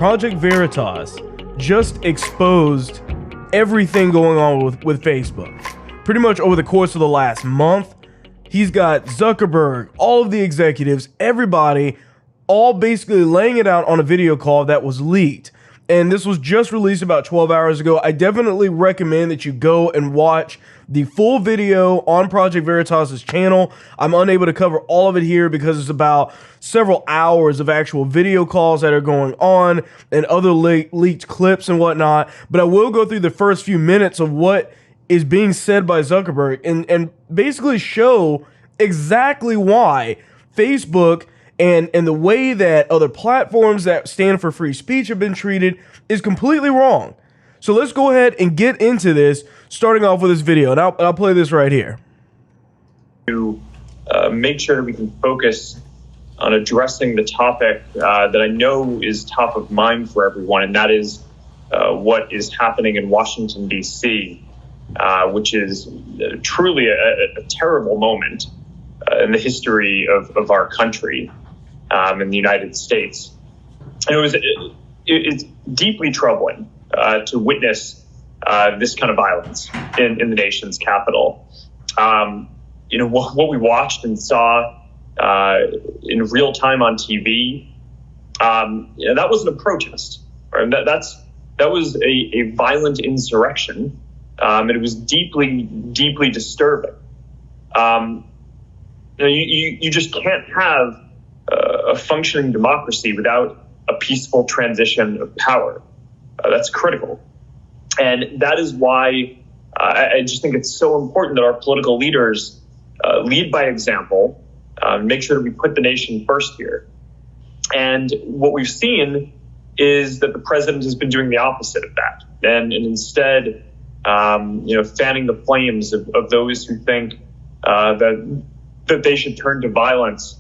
Project Veritas just exposed everything going on with Facebook. Pretty much over the course of the last month, he's got Zuckerberg, all of the executives, everybody, all basically laying it out on a video call that was leaked. And this was just released about 12 hours ago. I definitely recommend that you go and watch the full video on Project Veritas' channel. I'm unable to cover all of it here because it's about several hours of actual video calls that are going on and other leaked clips and whatnot. But I will go through the first few minutes of what is being said by Zuckerberg and basically show exactly why Facebook and the way that other platforms that stand for free speech have been treated is completely wrong. So let's go ahead and get into this, starting off with this video. And I'll play this right here. To make sure that we can focus on addressing the topic that I know is top of mind for everyone, and that is what is happening in Washington, D.C., which is truly a terrible moment in the history of our country. In the United States. And it's deeply troubling to witness this kind of violence in the nation's capital. What we watched and saw in real time on TV, that wasn't a protest. Right? That was a violent insurrection, and it was deeply, deeply disturbing. You just can't have a functioning democracy without a peaceful transition of power. That's critical. And that is why I just think it's so important that our political leaders lead by example, make sure that we put the nation first here. And what we've seen is that the president has been doing the opposite of that. And instead, fanning the flames of those who think that they should turn to violence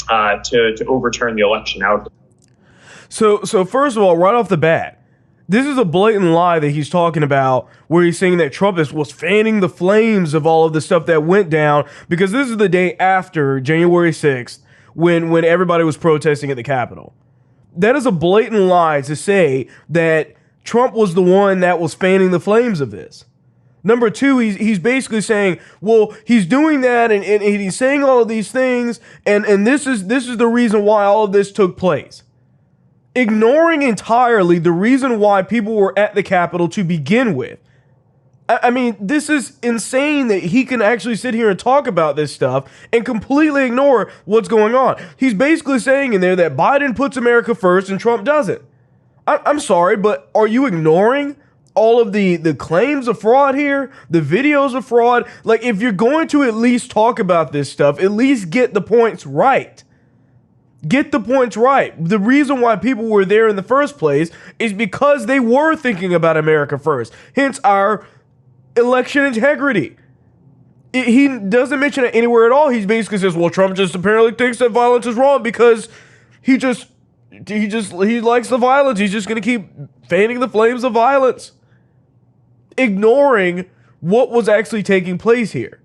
to overturn the election outcome. So first of all, right off the bat, this is a blatant lie that he's talking about, where he's saying that Trump was fanning the flames of all of the stuff that went down, because this is the day after January 6th when everybody was protesting at the Capitol. That is a blatant lie to say that Trump was the one that was fanning the flames of this. Number two, he's basically saying, well, he's doing that and he's saying all of these things, and this is the reason why all of this took place. Ignoring entirely the reason why people were at the Capitol to begin with. I mean, this is insane that he can actually sit here and talk about this stuff and completely ignore what's going on. He's basically saying in there that Biden puts America first and Trump doesn't. I'm sorry, but are you ignoring all of the claims of fraud here, the videos of fraud? Like, if you're going to at least talk about this stuff, at least get the points right. Get the points right. The reason why people were there in the first place is because they were thinking about America first. Hence our election integrity. He doesn't mention it anywhere at all. He basically says, well, Trump just apparently thinks that violence is wrong because he likes the violence. He's just going to keep fanning the flames of violence, ignoring what was actually taking place here.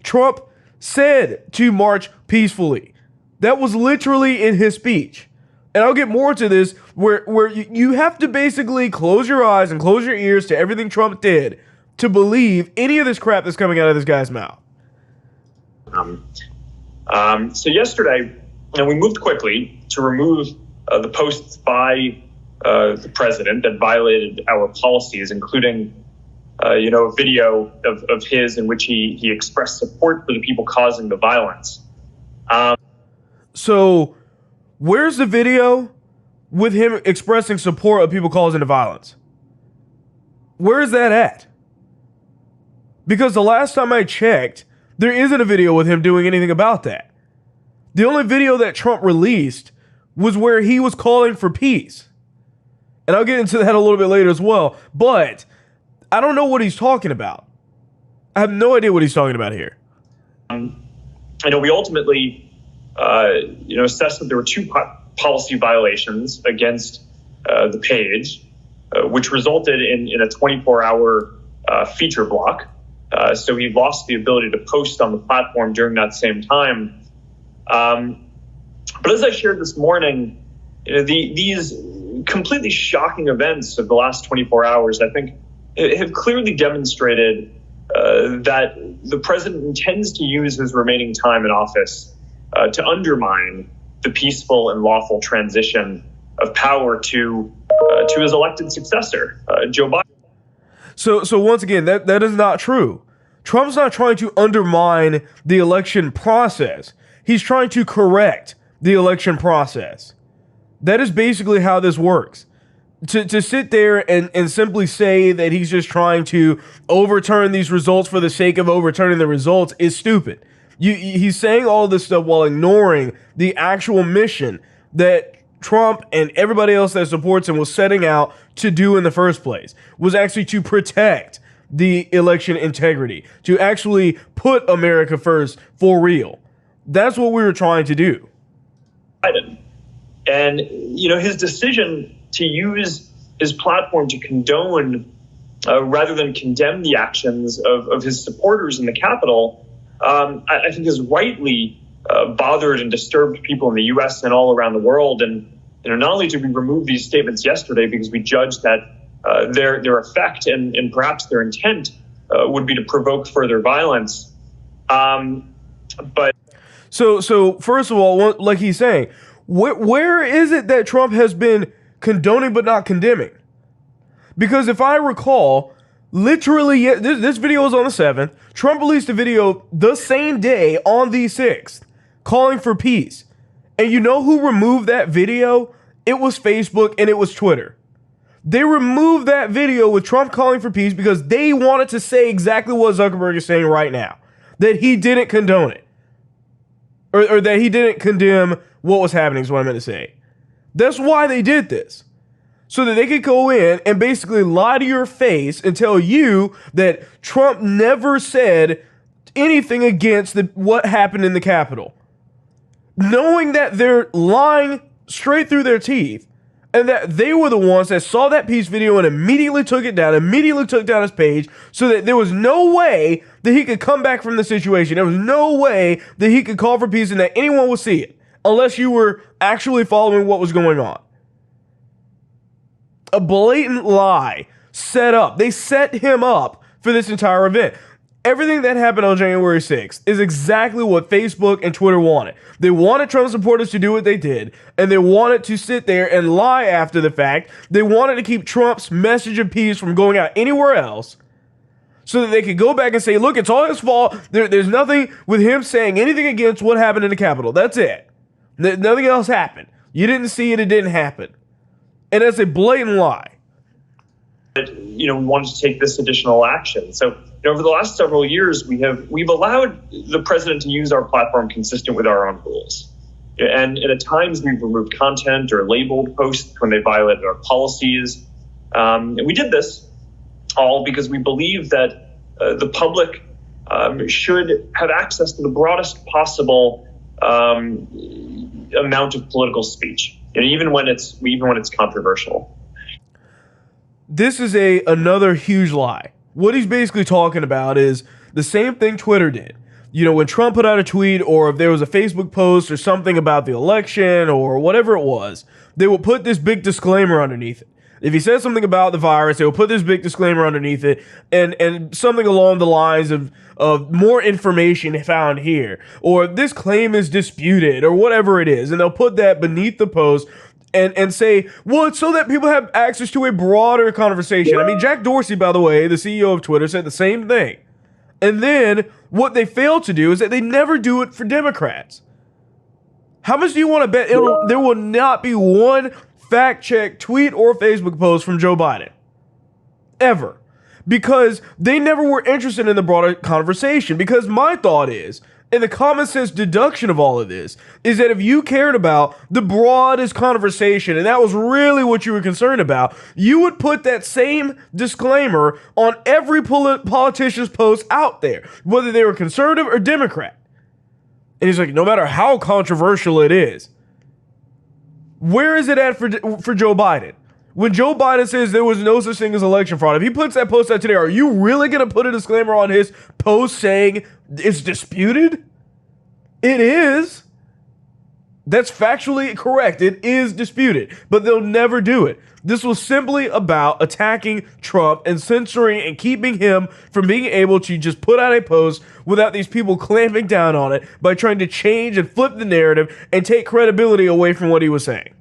Trump said to march peacefully. That was literally in his speech. And I'll get more to this, where you have to basically close your eyes and close your ears to everything Trump did to believe any of this crap that's coming out of this guy's mouth. So yesterday, we moved quickly to remove the posts by the president that violated our policies, including a video of his in which he expressed support for the people causing the violence. So where's the video with him expressing support of people causing the violence? Where is that at? Because the last time I checked, there isn't a video with him doing anything about that. The only video that Trump released was where he was calling for peace. And I'll get into that a little bit later as well. But I don't know what he's talking about. I have no idea what he's talking about here. We ultimately assessed that there were two policy violations against the page, which resulted in a 24-hour feature block. So he lost the ability to post on the platform during that same time. But as I shared this morning, these completely shocking events of the last 24 hours, I think, have clearly demonstrated that the president intends to use his remaining time in office to undermine the peaceful and lawful transition of power to his elected successor, Joe Biden. So once again, that is not true. Trump's not trying to undermine the election process. He's trying to correct the election process. That is basically how this works. To sit there and simply say that he's just trying to overturn these results for the sake of overturning the results is stupid. He's saying all this stuff while ignoring the actual mission that Trump and everybody else that supports him was setting out to do in the first place, was actually to protect the election integrity, to actually put America first for real. That's what we were trying to do. Biden. And, his decision to use his platform to condone rather than condemn the actions of his supporters in the Capitol, I think has rightly bothered and disturbed people in the U.S. and all around the world. And not only did we remove these statements yesterday because we judged that their effect and perhaps their intent would be to provoke further violence. But so first of all, like he's saying, where is it that Trump has been condoning but not condemning? Because if I recall, literally, this video was on the 7th. Trump released a video the same day on the 6th calling for peace. And you know who removed that video? It was Facebook and it was Twitter. They removed that video with Trump calling for peace because they wanted to say exactly what Zuckerberg is saying right now, that he didn't condone it. Or that he didn't condemn what was happening is what I meant to say. That's why they did this. So that they could go in and basically lie to your face and tell you that Trump never said anything against what happened in the Capitol. Knowing that they're lying straight through their teeth and that they were the ones that saw that peace video and immediately took it down, immediately took down his page, so that there was no way that he could come back from the situation. There was no way that he could call for peace and that anyone would see it unless you were actually following what was going on. A blatant lie set up. They set him up for this entire event. Everything that happened on January 6th is exactly what Facebook and Twitter wanted. They wanted Trump supporters to do what they did, and they wanted to sit there and lie after the fact. They wanted to keep Trump's message of peace from going out anywhere else so that they could go back and say, look, it's all his fault. There's nothing with him saying anything against what happened in the Capitol. That's it. Nothing else happened. You didn't see it. It didn't happen. And that's a blatant lie. We wanted to take this additional action. So over the last several years, we've allowed the president to use our platform consistent with our own rules. And at times we've removed content or labeled posts when they violated our policies. And we did this all because we believe that the public should have access to the broadest possible amount of political speech, even when it's controversial. This is another huge lie. What he's basically talking about is the same thing Twitter did. When Trump put out a tweet or if there was a Facebook post or something about the election or whatever it was, they would put this big disclaimer underneath it. If he said something about the virus, they would put this big disclaimer underneath it and something along the lines of more information found here, or this claim is disputed, or whatever it is. And they'll put that beneath the post and say, well, it's so that people have access to a broader conversation. I mean, Jack Dorsey, by the way, the CEO of Twitter, said the same thing. And then what they fail to do is that they never do it for Democrats. How much do you want to bet there will not be one fact-check tweet or Facebook post from Joe Biden? Ever. Because they never were interested in the broader conversation. Because my thought is, and the common sense deduction of all of this, is that if you cared about the broadest conversation and that was really what you were concerned about, you would put that same disclaimer on every politician's post out there, whether they were conservative or Democrat. And he's like, no matter how controversial it is, where is it at for Joe Biden? When Joe Biden says there was no such thing as election fraud, if he puts that post out today, are you really going to put a disclaimer on his post saying it's disputed? It is. That's factually correct. It is disputed, but they'll never do it. This was simply about attacking Trump and censoring and keeping him from being able to just put out a post without these people clamping down on it by trying to change and flip the narrative and take credibility away from what he was saying.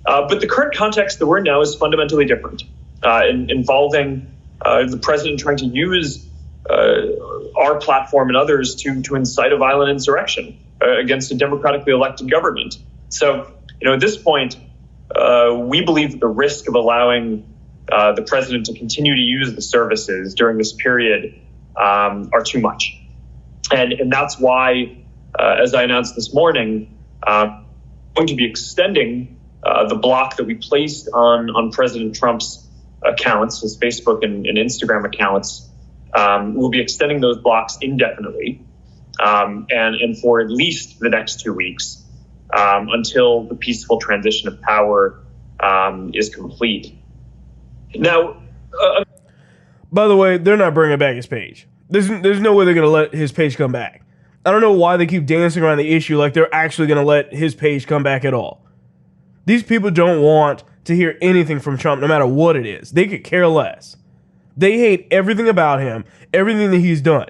But the current context that we're in now is fundamentally different, involving the president trying to use our platform and others to incite a violent insurrection against a democratically elected government. So, at this point, we believe that the risk of allowing the president to continue to use the services during this period are too much. And that's why, as I announced this morning, I'm going to be extending the block that we placed on President Trump's accounts, his Facebook and Instagram accounts. We'll be extending those blocks indefinitely, and for at least the next 2 weeks, until the peaceful transition of power is complete. Now, by the way, they're not bringing back his page. There's no way they're going to let his page come back. I don't know why they keep dancing around the issue like they're actually going to let his page come back at all. These people don't want to hear anything from Trump, no matter what it is. They could care less. They hate everything about him, everything that he's done.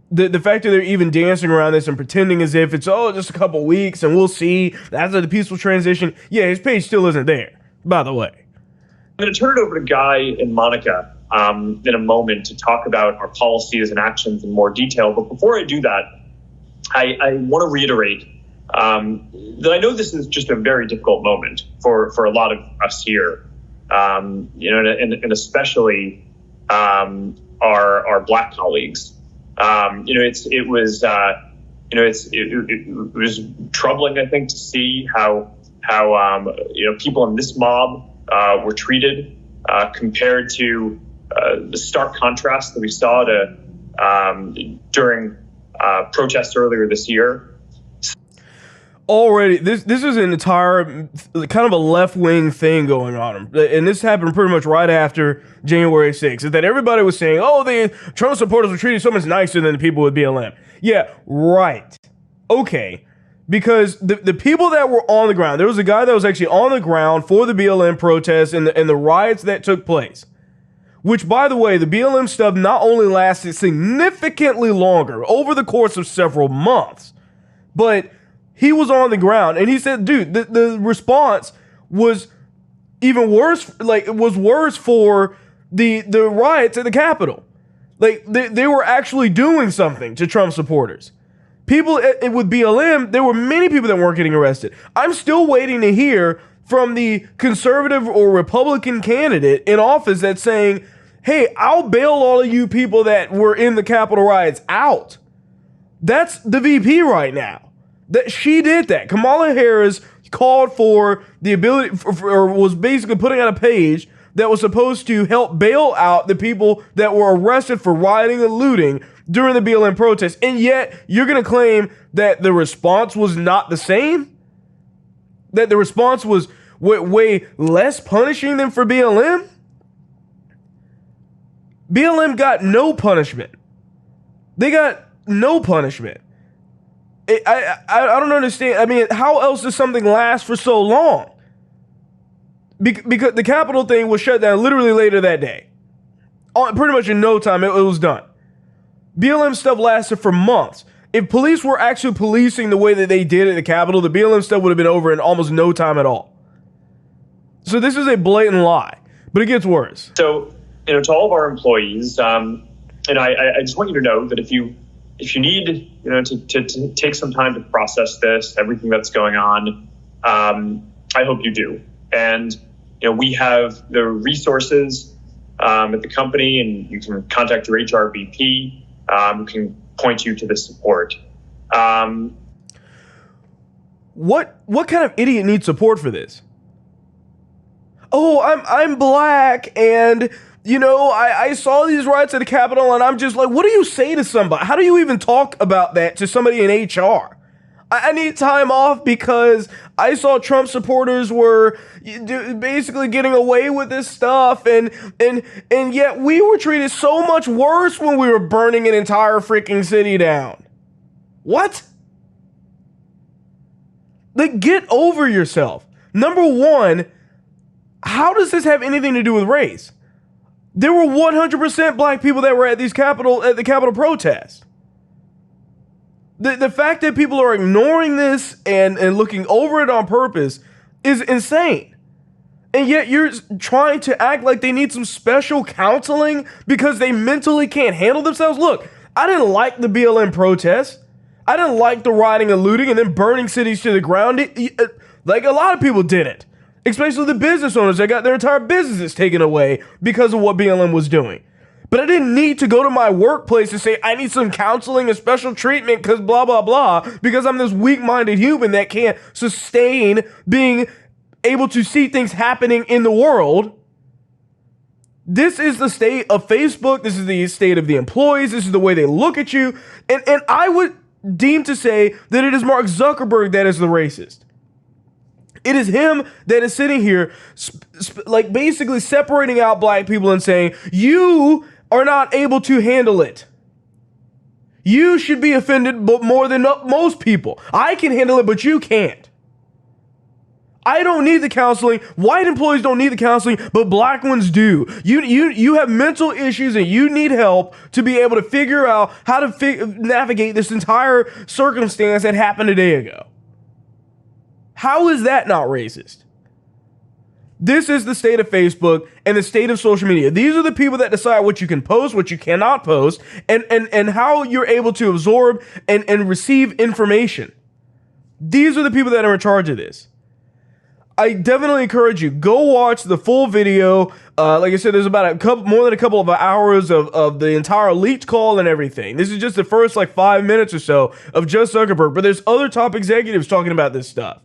The fact that they're even dancing around this and pretending as if it's, just a couple weeks and we'll see after the peaceful transition. Yeah, his page still isn't there, by the way. I'm going to turn it over to Guy and Monica in a moment to talk about our policies and actions in more detail. But before I do that, I want to reiterate that I know this is just a very difficult moment for a lot of us here, and especially our Black colleagues. It was troubling, I think, to see how people in this mob were treated compared to the stark contrast that we saw during protests earlier this year. Already, this is an entire kind of a left-wing thing going on. And this happened pretty much right after January 6th. Is that everybody was saying, the Trump supporters were treated so much nicer than the people with BLM. Yeah, right. Okay. Because the people that were on the ground, there was a guy that was actually on the ground for the BLM protests and the riots that took place. Which, by the way, the BLM stuff not only lasted significantly longer, over the course of several months, but he was on the ground, and he said, dude, the response was even worse. Like, it was worse for the riots at the Capitol. Like, they were actually doing something to Trump supporters. People with BLM, there were many people that weren't getting arrested. I'm still waiting to hear from the conservative or Republican candidate in office that's saying, hey, I'll bail all of you people that were in the Capitol riots out. That's the VP right now. That she did that. Kamala Harris called for the ability, or was basically putting out a page that was supposed to help bail out the people that were arrested for rioting and looting during the BLM protests. And yet, you're going to claim that the response was not the same? That the response was way less punishing than for BLM? BLM got no punishment. They got no punishment. I don't understand. I mean, how else does something last for so long? Because the Capitol thing was shut down literally later that day. Pretty much in no time, it was done. BLM stuff lasted for months. If police were actually policing the way that they did at the Capitol, the BLM stuff would have been over in almost no time at all. So this is a blatant lie, but it gets worse. So, to all of our employees, and I just want you to know that if you need, to take some time to process this, everything that's going on, I hope you do. And, we have the resources at the company, and you can contact your HR VP, who can point you to the support. What kind of idiot needs support for this? Oh, I'm black, and I saw these riots at the Capitol, and I'm just like, what do you say to somebody? How do you even talk about that to somebody in HR? I need time off because I saw Trump supporters were basically getting away with this stuff, and yet we were treated so much worse when we were burning an entire freaking city down. What? Like, get over yourself. Number one, how does this have anything to do with race? There were 100% black people that were at the Capitol protests. The fact that people are ignoring this and looking over it on purpose is insane. And yet you're trying to act like they need some special counseling because they mentally can't handle themselves. Look, I didn't like the BLM protests. I didn't like the rioting and looting and then burning cities to the ground. Like a lot of people didn't. Especially the business owners that got their entire businesses taken away because of what BLM was doing. But I didn't need to go to my workplace and say, I need some counseling and special treatment because blah, blah, blah, because I'm this weak-minded human that can't sustain being able to see things happening in the world. This is the state of Facebook. This is the state of the employees. This is the way they look at you. And I would deem to say that it is Mark Zuckerberg that is the racist. It is him that is sitting here, like basically separating out black people and saying, you are not able to handle it. You should be offended more than most people. I can handle it, but you can't. I don't need the counseling. White employees don't need the counseling, but black ones do. You have mental issues and you need help to be able to figure out how to navigate this entire circumstance that happened a day ago. How is that not racist? This is the state of Facebook and the state of social media. These are the people that decide what you can post, what you cannot post, and how you're able to absorb and receive information. These are the people that are in charge of this. I definitely encourage you, go watch the full video. Like I said, there's about more than a couple of hours of the entire leaked call and everything. This is just the first 5 minutes or so of just Zuckerberg, but there's other top executives talking about this stuff.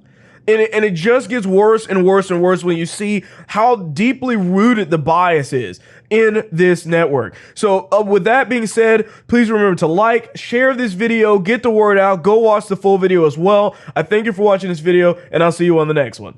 And it just gets worse and worse and worse when you see how deeply rooted the bias is in this network. So with that being said, please remember to like, share this video, get the word out, go watch the full video as well. I thank you for watching this video, and I'll see you on the next one.